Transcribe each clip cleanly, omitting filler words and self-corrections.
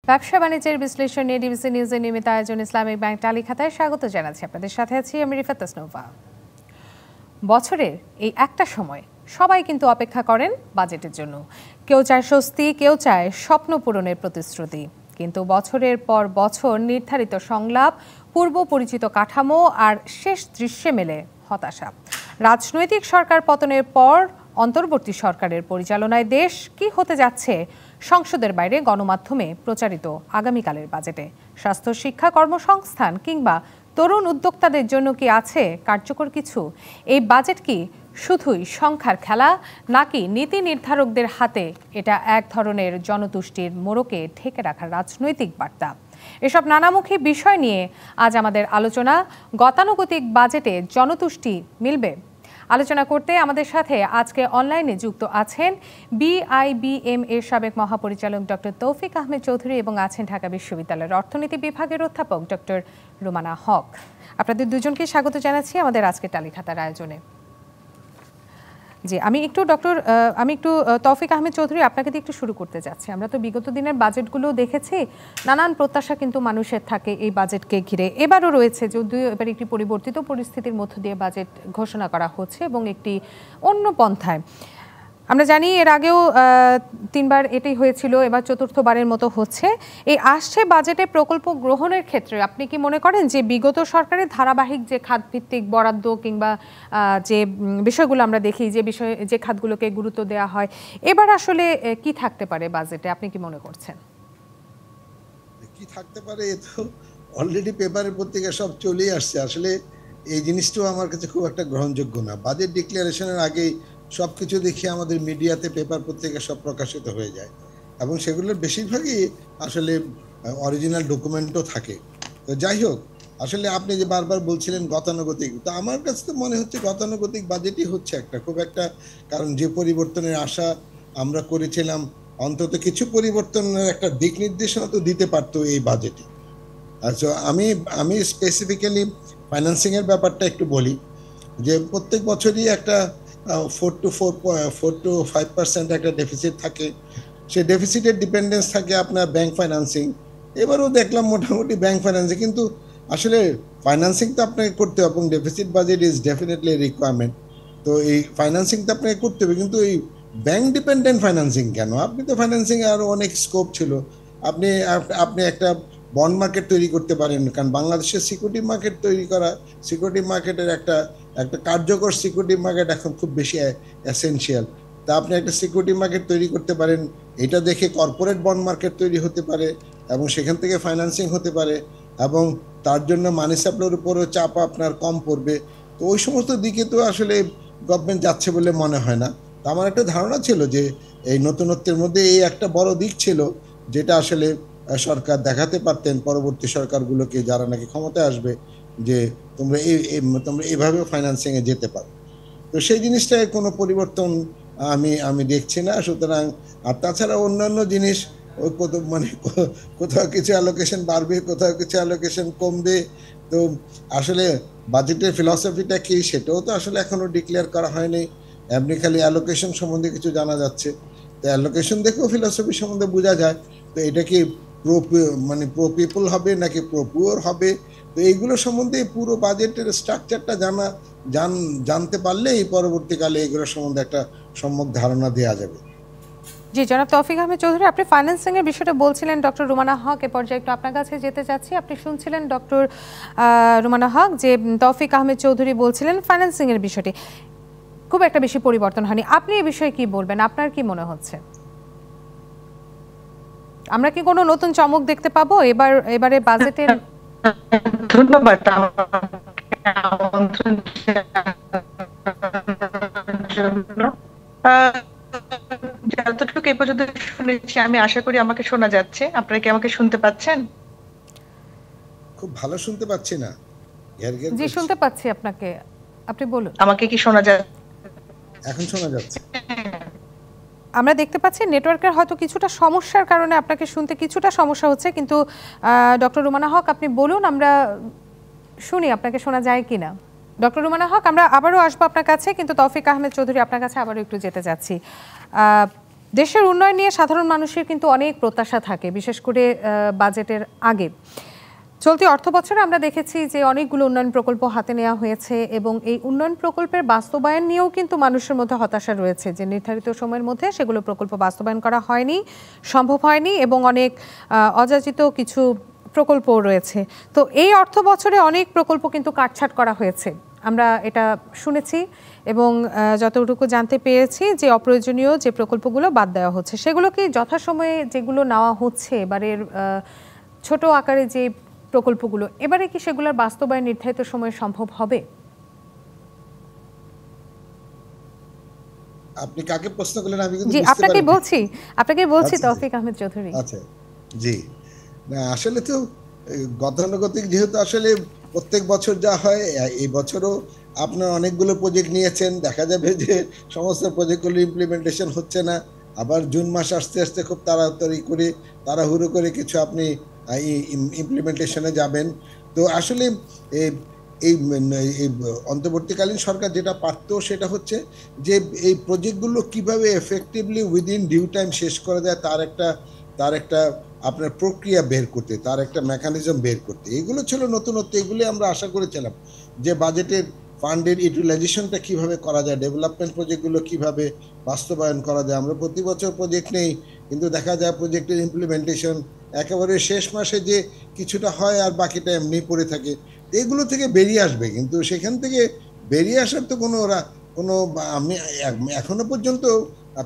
ব্যবসা বাণিজ্যের বিশ্লেষণ নিয়ে ডিবিসি নিউজের নিয়মিত আয়োজন ইসলামিক ব্যাংক টালিখাতায় স্বাগত জানাচ্ছি। আপনাদের সাথে আছি আমি রিফাত তাসনুভা। বছরের এই একটা সময় সবাই কিন্তু অপেক্ষা করেন বাজেটের জন্য। কেউ চায় স্বস্তি, কেউ চায় স্বপ্ন পূরণের প্রতিশ্রুতি। কিন্তু বছরের পর বছর নির্ধারিত সংলাপ, পূর্ব পরিচিত কাঠামো আর শেষ দৃশ্যে মেলে হতাশা। রাজনৈতিক সরকার পতনের পর অন্তর্বর্তী সরকারের পরিচালনায় দেশ কি হতে যাচ্ছে সংসদের বাইরে গণমাধ্যমে প্রচারিত আগামীকালের বাজেটে স্বাস্থ্য, শিক্ষা, কর্মসংস্থান কিংবা তরুণ উদ্যোক্তাদের জন্য কি আছে কার্যকর কিছু? এই বাজেট কি শুধুই সংখ্যার খেলা, নাকি নীতি নির্ধারকদের হাতে এটা এক ধরনের জনতুষ্টির মোড়কে ঢেকে রাখার রাজনৈতিক বার্তা? এসব নানামুখী বিষয় নিয়ে আজ আমাদের আলোচনা। গতানুগতিক বাজেটে জনতুষ্টি মিলবে? আলোচনা করতে আমাদের সাথে আজকে অনলাইনে যুক্ত আছেন বিআইবিএম এর সাবেক মহাপরিচালক ডক্টর তৌফিক আহমেদ চৌধুরী এবং আছেন ঢাকা বিশ্ববিদ্যালয়ের অর্থনীতি বিভাগের অধ্যাপক ডক্টর রুমানা হক। আপনাদের দুজনকে স্বাগত জানাচ্ছি আমাদের আজকের টালিখাতার আয়োজনে। জি, আমি একটু তৌফিক আহমেদ চৌধুরী আপনাকে দিয়ে একটু শুরু করতে যাচ্ছি। আমরা তো বিগত দিনের বাজেটগুলো দেখেছি, নানান প্রত্যাশা কিন্তু মানুষের থাকে এই বাজেটকে ঘিরে। এবারও রয়েছে, যদিও এবার একটি পরিবর্তিত পরিস্থিতির মধ্য দিয়ে বাজেট ঘোষণা করা হচ্ছে এবং একটি অন্য পন্থায়। আমরা জানি এর আগেও তিনবার এটাই হয়েছিল, এবার চতুর্থবারের মতো হচ্ছে। এই আসছে বাজেটে প্রকল্প গ্রহণের ক্ষেত্রে আপনি কি মনে করেন যে বিগত সরকারের ধারাবাহিক যে খাতভিত্তিক বরাদ্দ কিংবা যে বিষয়গুলো আমরা দেখি, যে খাতগুলোকে গুরুত্ব দেওয়া হয়, এবার আসলে কি থাকতে পারে বাজেটে, আপনি কি মনে করছেন? কি থাকতে পারে, এ তো অলরেডি পেপারের পত্রিকা সব চলেই আসছে। আসলে এই জিনিসটাও আমার কাছে খুব একটা গ্রহণযোগ্য না। বাজেট ডিক্লারেশনের আগেই সবকিছু দেখে আমাদের মিডিয়াতে, পেপার পত্রিকা সব প্রকাশিত হয়ে যায় এবং সেগুলোর বেশিরভাগই আসলে অরিজিনাল ডকুমেন্টও থাকে। তো যাই হোক, আসলে আপনি যে বারবার বলছিলেন গতানুগতিক, তো আমার কাছে তো মনে হচ্ছে গতানুগতিক বাজেটই হচ্ছে একটা খুব একটা, কারণ যে পরিবর্তনের আশা আমরা করেছিলাম, অন্তত কিছু পরিবর্তনের একটা দিক নির্দেশনা তো দিতে পারতো এই বাজেটে। আচ্ছা, আমি স্পেসিফিক্যালি ফাইন্যান্সিং এর ব্যাপারটা একটু বলি, যে প্রত্যেক বছরই একটা 4 to 5% একটা ডেফিসিট থাকে। সেই ডেফিসিটের ডিপেন্ডেন্স থাকে আপনার ব্যাংক ফাইন্যান্সিং। এবারও দেখলাম মোটামুটি ব্যাংক ফাইন্যান্সিং, কিন্তু আসলে ফাইন্যান্সিং তো আপনাকে করতে হবে এবং deficit budget is definitely requirement. তো এই ফাইন্যান্সিং তো আপনাকে করতে হবে, কিন্তু এই ব্যাংক ডিপেন্ডেন্ট ফাইন্যান্সিং কেন? আপনি তো ফাইন্যান্সিং আরও অনেক স্কোপ ছিল। আপনি একটা বন্ড মার্কেট তৈরি করতে পারেন, কারণ বাংলাদেশের সিকিউরিটি মার্কেট তৈরি করা, সিকিউরিটি মার্কেটের একটা কার্যকর সিকিউরিটি মার্কেট এখন খুব বেশি এসেনশিয়াল। তা আপনি একটা সিকিউরিটি মার্কেট তৈরি করতে পারেন, এটা দেখে কর্পোরেট বন্ড মার্কেট তৈরি হতে পারে এবং সেখান থেকে ফাইন্যান্সিং হতে পারে এবং তার জন্য মানি সাপ্লাইয়ের উপরও চাপ আপনার কম পড়বে। তো ওই সমস্ত দিকে তো আসলে গভর্নমেন্ট যাচ্ছে বলে মনে হয় না। তো আমার একটা ধারণা ছিল যে এই নতুনত্বের মধ্যে এই একটা বড় দিক ছিল, যেটা আসলে সরকার দেখাতে পারতেন পরবর্তী সরকারগুলোকে, যারা নাকি ক্ষমতায় আসবে, যে তোমরা এইভাবে ফাইন্যান্সিং এ যেতে পারো। তো সেই জিনিসটায় কোনো পরিবর্তন আমি দেখছি না। সুতরাং আর তাছাড়া অন্যান্য জিনিস ওই কোথাও কিছু অ্যালোকেশন বাড়বে, কোথাও কিছু অ্যালোকেশন কমবে। তো আসলে বাজেটের ফিলসফিটা কি, সেটাও তো আসলে এখনো ডিক্লেয়ার করা হয়নি। এমনি খালি অ্যালোকেশন সম্বন্ধে কিছু জানা যাচ্ছে। তো অ্যালোকেশন দেখেও ফিলসফি সম্বন্ধে বোঝা যায়। তো এটা কি প্রো পিপল হবে নাকি প্রো পুয়ার হবে? তো এইগুলো সম্বন্ধে পুরো বাজেটের স্ট্রাকচারটা জানতে পারলে এই পরবর্তীকালে এগুলো সম্বন্ধে একটা সম্যক ধারণা দেওয়া যাবে। জি, জনাব তৌফিক আহমেদ চৌধুরী, আপনি ফাইন্যান্সিং এর বিষয়টা বলছিলেন। ডক্টর রুমানা হক, এ পর্যায়ে একটু আপনার কাছে যেতে চাচ্ছি। আপনি শুনছিলেন ডক্টর রুমানা হক যে তৌফিক আহমেদ চৌধুরী বলছিলেন ফাইন্যান্সিং এর বিষয়টি খুব একটা বেশি পরিবর্তন হয়নি। আপনি এই বিষয়ে কি বলবেন? আপনার কি মনে হচ্ছে, আমরা কি কোনো নতুন চমক দেখতে পাবো এবারে বাজেটের? ধন্যবাদ। যতটুকু এই পর্যন্ত শুনেছি, আমি আশা করি আমাকে শোনা যাচ্ছে। আপনারা কি আমাকে শুনতে পাচ্ছেন? খুব ভালো শুনতে পাচ্ছি না। জি, শুনতে পাচ্ছি আপনাকে, আপনি বলুন। আমাকে কি শোনা যাচ্ছে? এখন শোনা যাচ্ছে। আমরা দেখতে পাচ্ছি নেটওয়ার্কের হয়তো কিছুটা সমস্যার কারণে আপনাকে শুনতে কিছুটা সমস্যা হচ্ছে, কিন্তু ডক্টর রুমানা হক আপনি বলুন, আমরা শুনি আপনাকে শোনা যায় কিনা। ডক্টর রুমানা হক, আমরা আবারও আসবো আপনার কাছে, কিন্তু তৌফিক আহমেদ চৌধুরী আপনার কাছে আবারও একটু যেতে চাচ্ছি। দেশের উন্নয়ন নিয়ে সাধারণ মানুষের কিন্তু অনেক প্রত্যাশা থাকে, বিশেষ করে বাজেটের আগে। চলতি অর্থ বছরে আমরা দেখেছি যে অনেকগুলো উন্নয়ন প্রকল্প হাতে নেওয়া হয়েছে এবং এই উন্নয়ন প্রকল্পের বাস্তবায়ন নিয়েও কিন্তু মানুষের মধ্যে হতাশা রয়েছে যে নির্ধারিত সময়ের মধ্যে সেগুলো প্রকল্প বাস্তবায়ন করা হয়নি, সম্ভব হয়নি এবং অনেক অযাচিত কিছু প্রকল্পও রয়েছে। তো এই অর্থ বছরে অনেক প্রকল্প কিন্তু কাটছাঁট করা হয়েছে, আমরা এটা শুনেছি এবং যতটুকু জানতে পেরেছি যে অপ্রয়োজনীয় যে প্রকল্পগুলো বাদ দেওয়া হচ্ছে সেগুলো কি যথাসময়ে যেগুলো নেওয়া হচ্ছে এবারের ছোট আকারে যে প্রকল্পগুলো, এবারে কি সেগুলোর বাস্তবায়ন নির্ধারিত সময়ে সম্ভব হবে? আপনি কাকে প্রশ্ন করলেন আমি কিন্তু জি আপনাকে বলছি তৌফিক আহমেদ চৌধুরী। আচ্ছা জি, না আসলে তো গতানুগতিক যেহেতু আসলে প্রত্যেক বছর যা হয় এই বছরও আপনার অনেকগুলো প্রজেক্ট নিয়েছেন, দেখা যাবে যে সমস্ত প্রজেক্টগুলো ইমপ্লিমেন্টেশন হচ্ছে না, আবার জুন মাস আসতে আসতে খুব তাড়াহুড়ো করে কিছু আপনি ইমপ্লিমেন্টেশনে যাবেন। তো আসলে এই অন্তর্বর্তীকালীন সরকার যেটা পারতো সেটা হচ্ছে যে এই প্রজেক্টগুলো কিভাবে এফেক্টিভলি উইদিন ডিউ টাইম শেষ করা যায় তার একটা আপনার প্রক্রিয়া বের করতে, তার একটা মেকানিজম বের করতে, এগুলো ছিল নতুনত্ব। এগুলি আমরা আশা করেছিলাম যে বাজেটের ফান্ডের ইউটিলাইজেশনটা কিভাবে করা যায়, ডেভেলপমেন্ট প্রজেক্টগুলো কিভাবে বাস্তবায়ন করা যায়। আমরা প্রতি বছর প্রজেক্ট নেই, কিন্তু দেখা যায় প্রজেক্টের ইমপ্লিমেন্টেশন একেবারে শেষ মাসে যে কিছুটা হয় আর বাকিটা এমনি পড়ে থাকে। এগুলো থেকে বেরিয়ে আসবে, কিন্তু সেখান থেকে বেরিয়ে আসার তো আমি এখনো পর্যন্ত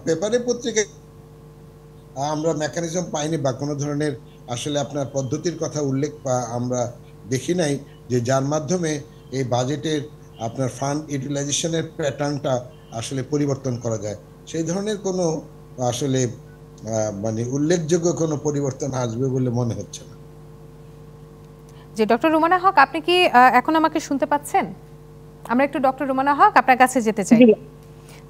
পেপারে পত্রিকায় আমরা মেকানিজম পাইনি বা কোনো ধরনের আসলে আপনার পদ্ধতির কথা উল্লেখ আমরা দেখি নাই যে যার মাধ্যমে এই বাজেটের আপনার ফান্ড ইউটিলাইজেশনের প্যাটার্নটা আসলে পরিবর্তন করা যায়। সেই ধরনের কোনো আসলে মানে উল্লেখযোগ্য কোনো পরিবর্তন আসবে বলে মনে হচ্ছে না। যে ডক্টর রুমানা হক, আপনি কি এখন আমাকে শুনতে পাচ্ছেন? আমরা একটু ডক্টর রুমানা হক আপনার কাছে যেতে চাই।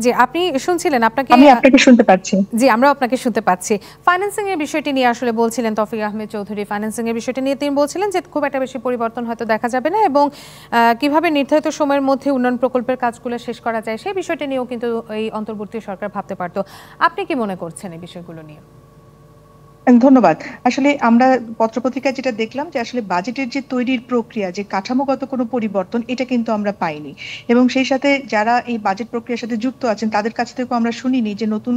জি আপনি শুনছিলেন? আমি আপনাকে শুনতে পাচ্ছি। জি আমরাও আপনাকে শুনতে পাচ্ছি। ফাইন্যান্সিং এর বিষয়টি নিয়ে আসলে বলছিলেন তৌফিক আহমেদ চৌধুরী, ফাইন্যান্সিং এর বিষয়টি নিয়ে তিনি বলছিলেন যে খুব একটা বেশি পরিবর্তন হয়তো দেখা যাবে না এবং কিভাবে নির্ধারিত সময়ের মধ্যে উন্নয়ন প্রকল্পের কাজগুলো শেষ করা যায় সেই বিষয়টি নিয়েও কিন্তু এই অন্তর্বর্তী সরকার ভাবতে পারতো। আপনি কি মনে করছেন এই বিষয়গুলো নিয়ে? ধন্যবাদ। আসলে আমরা পত্রপত্রিকায় যেটা দেখলাম যে আসলে বাজেটের যে তৈরির প্রক্রিয়া, যে কাঠামোগত কোনো পরিবর্তন এটা কিন্তু আমরা পাইনি এবং সেই সাথে যারা এই বাজেট প্রক্রিয়ার সাথে যুক্ত আছেন তাদের কাছ থেকেও আমরা শুনিনি যে নতুন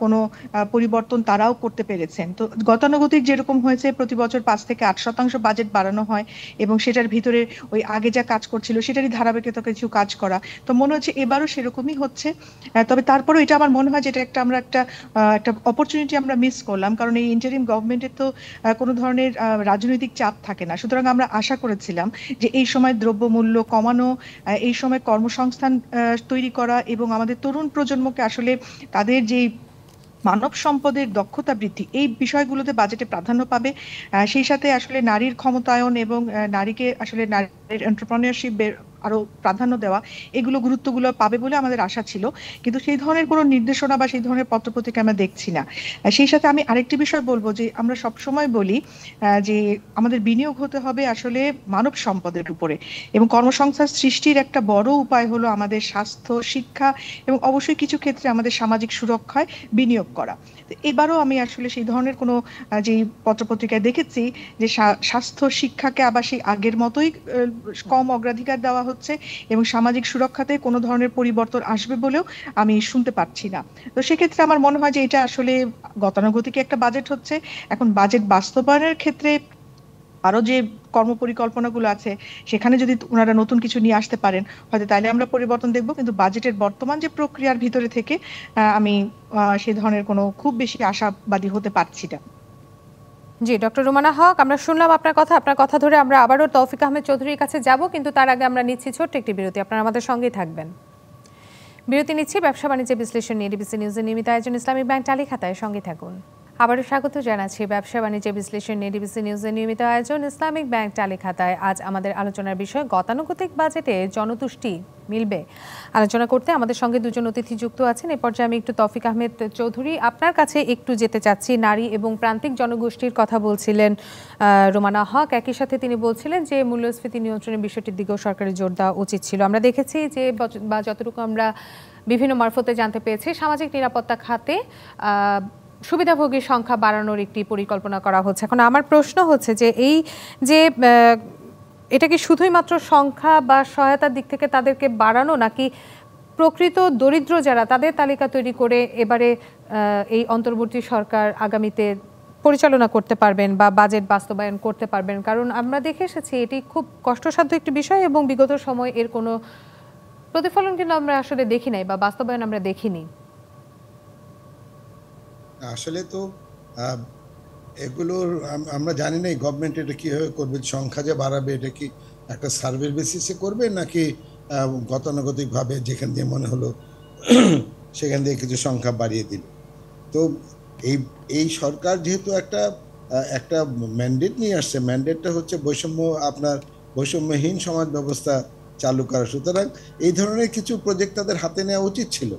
কোনো পরিবর্তন তারাও করতে পেরেছেন। তো গতানুগতিক যেরকম হয়েছে প্রতি বছর 5 থেকে 8% বাজেট বাড়ানো হয় এবং সেটার ভিতরে ওই আগে যা কাজ করছিল সেটারই ধারাবাহিকতা কিছু কাজ করা, তো মনে হচ্ছে এবারও সেরকমই হচ্ছে। তবে তারপরেও এটা আমার মনে হয় যেটা আমরা একটা অপরচুনিটি আমরা মিস করলাম, কারণ এই ইন্টারিম গভর্নমেন্টের তো কোনো ধরনের রাজনৈতিক চাপ থাকে না। সুতরাং আমরা আশা করেছিলাম যে এই সময় দ্রব্যমূল্য কমানো, এই সময় কর্মসংস্থান তৈরি করা এবং আমাদের তরুণ প্রজন্মকে আসলে তাদের যে মানব সম্পদের দক্ষতা বৃদ্ধি এই বিষয়গুলোতে বাজেটে প্রাধান্য পাবে। সেই সাথে আসলে নারীর ক্ষমতায়ন এবং নারীকে আসলে নারীর এন্টারপ্রেনিয়রশিপ আরো প্রাধান্য দেওয়া, এগুলো গুরুত্বগুলো পাবে বলে আমাদের আশা ছিল, কিন্তু সেই ধরনের কোনো নির্দেশনা বা সেই ধরনের পত্রপত্রিকা আমরা দেখছি না। সেই সাথে আমি আরেকটি বিষয় বলবো যে আমরা সবসময় বলি যে আমাদের বিনিয়োগ হতে হবে আসলে মানব সম্পদের উপরে এবং কর্মসংস্থান সৃষ্টির একটা বড় উপায় হলো আমাদের স্বাস্থ্য, শিক্ষা এবং অবশ্যই কিছু ক্ষেত্রে আমাদের সামাজিক সুরক্ষায় বিনিয়োগ করা। এবারও আমি আসলে সেই ধরনের কোনো যে পত্রপত্রিকায় দেখেছি যে স্বাস্থ্য শিক্ষাকে আবার সেই আগের মতোই কম অগ্রাধিকার দেওয়া হচ্ছে এবং সামাজিক সুরক্ষাতে কোনো ধরনের পরিবর্তন আসবে বলেও আমি শুনতে পাচ্ছি না। তো সেক্ষেত্রে আমার মনে হয় যে এটা আসলে গতানুগতিক একটা বাজেট হচ্ছে। এখন বাজেট বাস্তবায়নের ক্ষেত্রে আরো যে কর্মপরিকল্পনাগুলো আছে সেখানে যদি ওনারা নতুন কিছু নিয়ে আসতে পারেন হয়তো তাইলে আমরা পরিবর্তন দেখব, কিন্তু বাজেটের বর্তমান যে প্রক্রিয়ার ভিতরে থেকে আমি সে ধরনের কোনো খুব বেশি আশাবাদী হতে পারছি না। জি ডক্টর রুমানা হক, আমরা শুনলাম আপনার কথা ধরে আমরা আবারও তৌফিক আহমেদ চৌধুরীর কাছে যাব, কিন্তু তার আগে আমরা নিচ্ছি ছোট্ট একটি বিরতি। আপনারা আমাদের সঙ্গেই থাকবেন। বিরতি নিচ্ছি। ব্যবসা বাণিজ্য বিশ্লেষণ নিয়ে ডিবিসি নিউজের নিয়মিত আয়োজন ইসলামিক ব্যাংক টালি খাতায় সঙ্গে থাকুন। আবারও স্বাগত জানাচ্ছি ব্যবসা বাণিজ্য বিশ্লেষণ নিয়ে ডিবিসি নিউজের নিয়মিত আয়োজন ইসলামিক ব্যাংক টালি খাতায়। আজ আমাদের আলোচনার বিষয় গতানুগতিক বাজেটে জনতুষ্টি মিলবে। আলোচনা করতে আমাদের সঙ্গে দুজন অতিথি যুক্ত আছেন। এ পর্যায়ে আমি একটু তৌফিক আহমেদ চৌধুরী আপনার কাছে একটু যেতে চাচ্ছি। নারী এবং প্রান্তিক জনগোষ্ঠীর কথা বলছিলেন রুমানা হক, একই সাথে তিনি বলছিলেন যে মূল্যস্ফীতি নিয়ন্ত্রণের বিষয়টির দিকেও সরকারের জোর দেওয়া উচিত ছিল। আমরা দেখেছি যে বা যতটুকু আমরা বিভিন্ন মারফতে জানতে পেয়েছি সামাজিক নিরাপত্তা খাতে সুবিধাভোগীর সংখ্যা বাড়ানোর একটি পরিকল্পনা করা হচ্ছে। এখন আমার প্রশ্ন হচ্ছে যে এই যে এটা কি শুধুই মাত্র সংখ্যা বা সহায়তার দিক থেকে তাদেরকে বাড়ানো, নাকি প্রকৃত দরিদ্র যারা তাদের তালিকা তৈরি করে এবারে এই অন্তর্বর্তী সরকার আগামীতে পরিচালনা করতে পারবেন বা বাজেট বাস্তবায়ন করতে পারবেন? কারণ আমরা দেখে এসেছি এটি খুব কষ্টসাধ্য একটি বিষয় এবং বিগত সময় এর কোনো প্রতিফলন কিন্তু আমরা আসলে দেখি নাই বা বাস্তবায়ন আমরা দেখিনি। আসলে তো এগুলোর আমরা জানি না গভর্নমেন্ট এটা কিভাবে করবে, সংখ্যা যে বাড়াবে এটা কি একটা সার্ভের বেসিসে করবে নাকি গতানুগতিকভাবে যেখান দিয়ে মনে হলো সেখান দিয়ে কিছু সংখ্যা বাড়িয়ে দিল। তো এই সরকার যেহেতু একটা ম্যান্ডেট নিয়ে আসছে, ম্যান্ডেটটা হচ্ছে বৈষম্যহীন সমাজ ব্যবস্থা চালু করা। সুতরাং এই ধরনের কিছু প্রজেক্ট তাদের হাতে নেওয়া উচিত ছিল,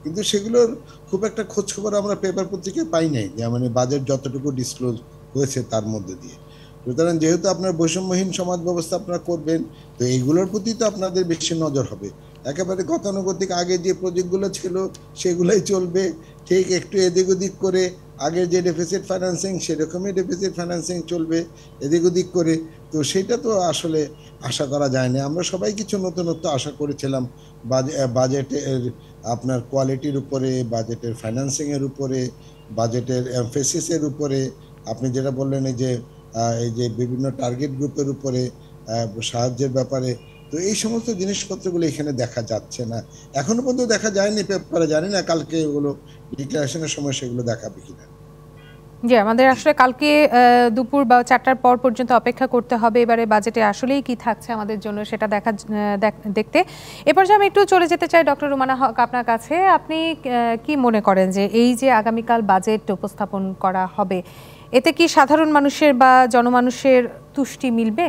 কিন্তু সেগুলোর খুব একটা খোঁজ খবর আমরা পেপার পত্রিকায় পাই নাই, যে মানে বাজেট যতটুকু ডিসক্লোজ হয়েছে তার মধ্যে দিয়ে। সুতরাং যেহেতু আপনার বৈষম্যহীন সমাজ ব্যবস্থা আপনারা করবেন, তো এইগুলোর প্রতি তো আপনাদের বেশি নজর হবে। একেবারে গতানুগতিক আগে যে প্রজেক্টগুলো ছিল সেগুলোই চলবে, ঠিক একটু এদিক ওদিক করে আগের যে ডেফিসিট ফাইন্যান্সিং সেরকমই ডেফিসিট ফাইন্যান্সিং চলবে এদিক ওদিক করে। তো সেটা তো আসলে আশা করা যায় না। আমরা সবাই কিছু নতুনত্ব আশা করেছিলাম বাজেটের আপনার কোয়ালিটির উপরে, বাজেটের ফাইন্যান্সিংয়ের উপরে, বাজেটের এমফেসিসের উপরে, আপনি যেটা বললেন এই যে বিভিন্ন টার্গেট গ্রুপের উপরে সাহায্যের ব্যাপারে। তো এই সমস্ত জিনিসপত্রগুলো এখানে দেখা যাচ্ছে না, এখনো পর্যন্ত দেখা যায়নি পেপারে। জানি না কালকে ওগুলো ডিক্লারেশনের সময় সেগুলো দেখাবে কিনা। জি, আমাদের আসলে কালকে দুপুর বা 4টার পর পর্যন্ত অপেক্ষা করতে হবে এবারে বাজেটে আসলেই কি থাকছে আমাদের জন্য সেটা দেখতে। এ পর্যায়ে আমি একটু চলে যেতে চাই ডক্টর রুমানা হক আপনার কাছে। আপনি কি মনে করেন যে এই যে আগামীকাল বাজেট উপস্থাপন করা হবে, এতে কি সাধারণ মানুষের বা জনমানুষের তুষ্টি মিলবে?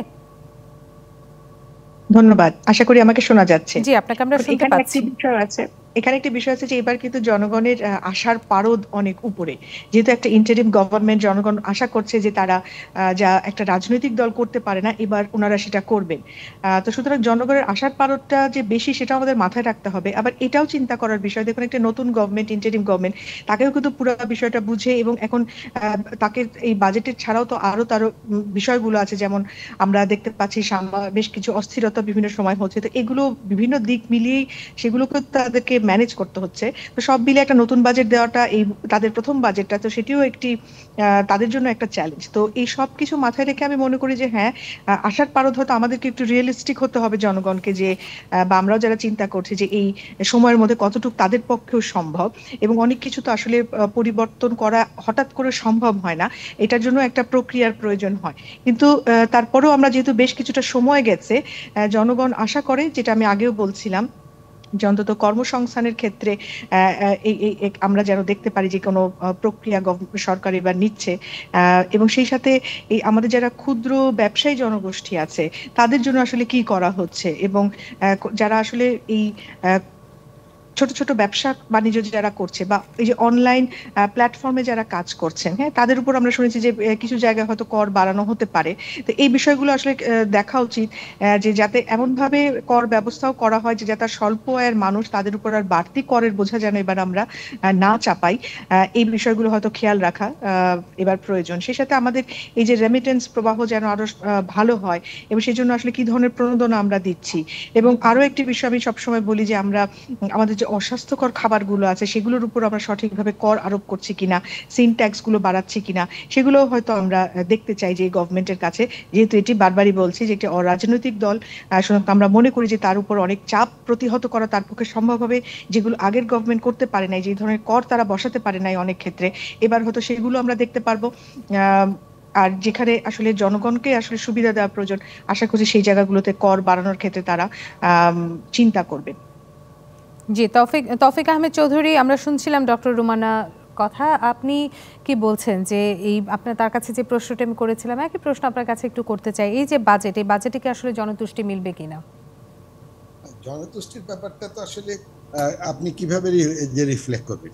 ধন্যবাদ, আশা করি আমাকে শোনা যাচ্ছে। জি, আপনাকে আমরা শুনতে পাচ্ছি। এখানে একটি বিষয় আছে যে এবার কিন্তু জনগণের আশার পারদ অনেক উপরে, যেহেতু একটা ইন্টারিম গভর্নমেন্ট, জনগণ আশা করছে যে তারা যা একটা রাজনৈতিক দল করতে পারে না এবার ওনারা সেটা করবেন। তো সুতরাং জনগণের আশার পারদটা যে বেশি সেটা আমাদের মাথায় রাখতে হবে। আবার এটাও চিন্তা করার বিষয়, দেখুন একটা নতুন গভর্নমেন্ট, ইন্টারিম গভর্নমেন্ট, তাকেও কিন্তু পুরো বিষয়টা বুঝে এবং এখন তাকে এই বাজেটের ছাড়াও তো আরো তার বিষয়গুলো আছে, যেমন আমরা দেখতে পাচ্ছি বেশ কিছু অস্থিরতা বিভিন্ন সময় হচ্ছে। তো এগুলো বিভিন্ন দিক মিলিয়েই সেগুলোকে তাদেরকে ম্যানেজ করতে হচ্ছে। তো সব মিলে একটা নতুন বাজেট দেওয়াটা, এই তাদের প্রথম বাজেটটা, তো সেটিও একটি তাদের জন্য একটা চ্যালেঞ্জ। তো এই সব কিছু মাথায় রেখে আমি মনে করি যে হ্যাঁ, আশার পারদ হয়তো আমাদেরকে একটু রিয়েলিস্টিক হতে হবে জনগণকে, যে বা আমরাও যারা চিন্তা করছি যে এই সময়ের মধ্যে কতটুকু তাদের পক্ষেও সম্ভব। এবং অনেক কিছু তো আসলে পরিবর্তন করা হঠাৎ করে সম্ভব হয় না, এটার জন্য একটা প্রক্রিয়ার প্রয়োজন হয়। কিন্তু তারপরেও আমরা যেহেতু বেশ কিছুটা সময় গেছে, জনগণ আশা করে, যেটা আমি আগেও বলছিলাম, যে অন্তত কর্মসংস্থানের ক্ষেত্রে আমরা যেন দেখতে পারি যে কোনো প্রক্রিয়া সরকার এবার নিচ্ছে। এবং সেই সাথে এই আমাদের যারা ক্ষুদ্র ব্যবসায়ী জনগোষ্ঠী আছে তাদের জন্য আসলে কি করা হচ্ছে, এবং যারা আসলে এই ছোট ছোট ব্যবসা বাণিজ্য যারা করছে বা এই যে অনলাইন প্ল্যাটফর্মে যারা কাজ করছেন, হ্যাঁ, তাদের উপর আমরা শুনেছি যে কিছু জায়গায় হয়তো কর বাড়ানো হতে পারে। তো এই বিষয়গুলো আসলে দেখা উচিত, যে যাতে এমন ভাবে কর ব্যবস্থাও করা হয় যে যাতে স্বল্প আয়ের মানুষ, তাদের উপর আর বাড়তি করের বোঝা যেন এবার আমরা না চাপাই। এই বিষয়গুলো হয়তো খেয়াল রাখা এবার প্রয়োজন। সেই সাথে আমাদের এই যে রেমিটেন্স প্রবাহ যেন আরো ভালো হয়, এবং সেই জন্য আসলে কি ধরনের প্রণোদনা আমরা দিচ্ছি। এবং আরো একটি বিষয় আমি সবসময় বলি যে আমরা আমাদের যে অস্বাস্থ্যকর খাবারগুলো আছে সেগুলোর উপর আমরা সঠিকভাবে কর আরোপ করছি কিনা, সিন ট্যাক্স গুলো বাড়াচ্ছি কিনা, সেগুলো হয়তো আমরা দেখতে চাই যে গভর্নমেন্টের কাছে। যেহেতু এটি বারবারই বলছি যে একটি অরাজনৈতিক দল, আমরা মনে করি যে তার উপর অনেক চাপ প্রতিহত করা তার পক্ষে সম্ভব হবে, যেগুলো আগের গভর্নমেন্ট করতে পারে নাই, যে ধরনের কর তারা বসাতে পারে নাই অনেক ক্ষেত্রে, এবার হয়তো সেগুলো আমরা দেখতে পারবো। আর যেখানে আসলে জনগণকে আসলে সুবিধা দেওয়া প্রয়োজন, আশা করছি সেই জায়গাগুলোতে কর বাড়ানোর ক্ষেত্রে তারা চিন্তা করবে। জি, তৌফিক আহমেদ চৌধুরী, আমরা শুনছিলাম ডক্টর রুমানা কথা। আপনি কি বলছেন যে এই আপনার তার কাছে যে প্রশ্নটা আমি করেছিলাম, একই প্রশ্ন আপনার কাছে একটু করতে চাই, এই যে বাজেট, এই বাজেটে কি আসলে জনতুষ্টি মিলবে কিনা? জনতুষ্টির ব্যাপারটা তো আসলে আপনি কিভাবে যে রিফ্লেক্ট করবেন।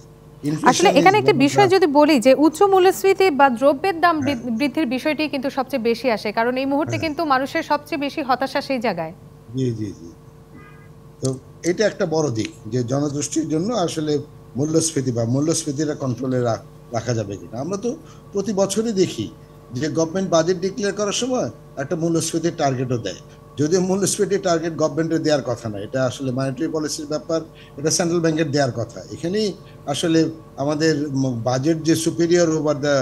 আসলে এখানে একটা বিষয় যদি বলি যে উচ্চ মূল্যস্ফীতি বা দ্রব্যের দাম বৃদ্ধির বিষয়টি কিন্তু সবচেয়ে বেশি আসে, কারণ এই মুহূর্তে কিন্তু মানুষের সবচেয়ে বেশি হতাশা সেই জায়গায়। জি জি জি। তো এটা একটা বড় দিক যে জনতুষ্টির জন্য আসলে মূল্যস্ফীতি বা মূল্যস্ফীতিটা কন্ট্রোলে রাখা যাবে কিনা। আমরা তো প্রতি বছরই দেখি যে গভর্নমেন্ট বাজেট ডিক্লেয়ার করার সময় একটা মূল্যস্ফীতির টার্গেটও দেয়, যদিও মূল্যস্ফীতির টার্গেট গভর্নমেন্টের দেওয়ার কথা না, এটা আসলে মনিটারি পলিসির ব্যাপার, এটা সেন্ট্রাল ব্যাংকের দেওয়ার কথা। এখানেই আসলে আমাদের বাজেট যে superior over the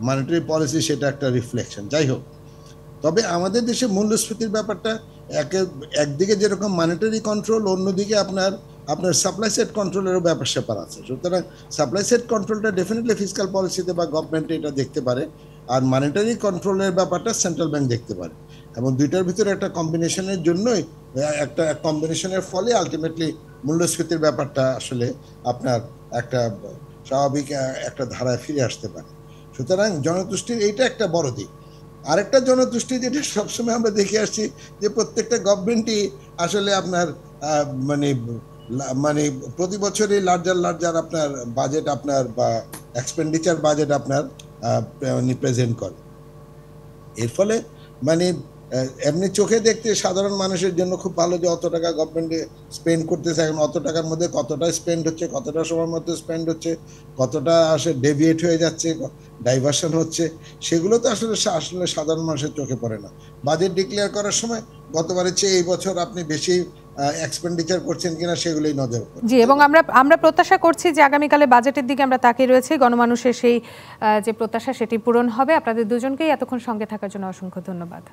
monetary policy সেটা একটা রিফ্লেকশন। যাই হোক, তবে আমাদের দেশে মূল্যস্ফীতির ব্যাপারটা একদিকে যেরকম মনিটারি কন্ট্রোল, অন্যদিকে আপনার সাপ্লাই সাইড কন্ট্রোলেরও ব্যাপার স্যাপার আছে। সুতরাং সাপ্লাই সাইড কন্ট্রোলটা ডেফিনেটলি ফিসকাল পলিসিতে বা গভর্নমেন্ট এটা দেখতে পারে, আর মনিটারি কন্ট্রোলের ব্যাপারটা সেন্ট্রাল ব্যাংক দেখতে পারে, এবং দুইটার ভিতরে একটা কম্বিনেশনের জন্যই একটা কম্বিনেশনের ফলে আলটিমেটলি মূল্যস্ফীতির ব্যাপারটা আসলে আপনার একটা স্বাভাবিক একটা ধারায় ফিরে আসতে পারে। সুতরাং জনতুষ্টির এইটা একটা বড় দিক। আরেকটা জনতুষ্টি যেটা সবসময় আমরা দেখে আসছি যে প্রত্যেকটা গভর্নমেন্টই আসলে আপনার মানে মানে প্রতি বছরই লার্জার আপনার বাজেট আপনার বা এক্সপেন্ডিচার বাজেট আপনার প্রেজেন্ট করে। এর ফলে মানে এমনি চোখে দেখতে সাধারণ মানুষের জন্য খুব ভালো যে অত টাকা গভর্নমেন্টে স্পেন্ড করতেছে, এখন অত টাকার মধ্যে কতটা স্পেন্ড হচ্ছে, কতটা সময়ের মধ্যে স্পেন্ড হচ্ছে, কতটা আসলে ডেভিয়েট হয়ে যাচ্ছে, ডাইভার্সন হচ্ছে, সেগুলো তো আসলে সাধারণ মানুষের চোখে পড়ে না। বাজেট ডিক্লেয়ার করার সময় গতবারের চেয়ে এই বছর আপনি বেশি এক্সপেন্ডিচার করছেন কিনা সেগুলোই নজর পড়ে। জি, এবং আমরা প্রত্যাশা করছি যে আগামীকালে বাজেটের দিকে আমরা তাকিয়ে রয়েছি, গণমানুষের সেই যে প্রত্যাশা সেটি পূরণ হবে। আপনাদের দুজনকেই এতক্ষণ সঙ্গে থাকার জন্য অসংখ্য ধন্যবাদ।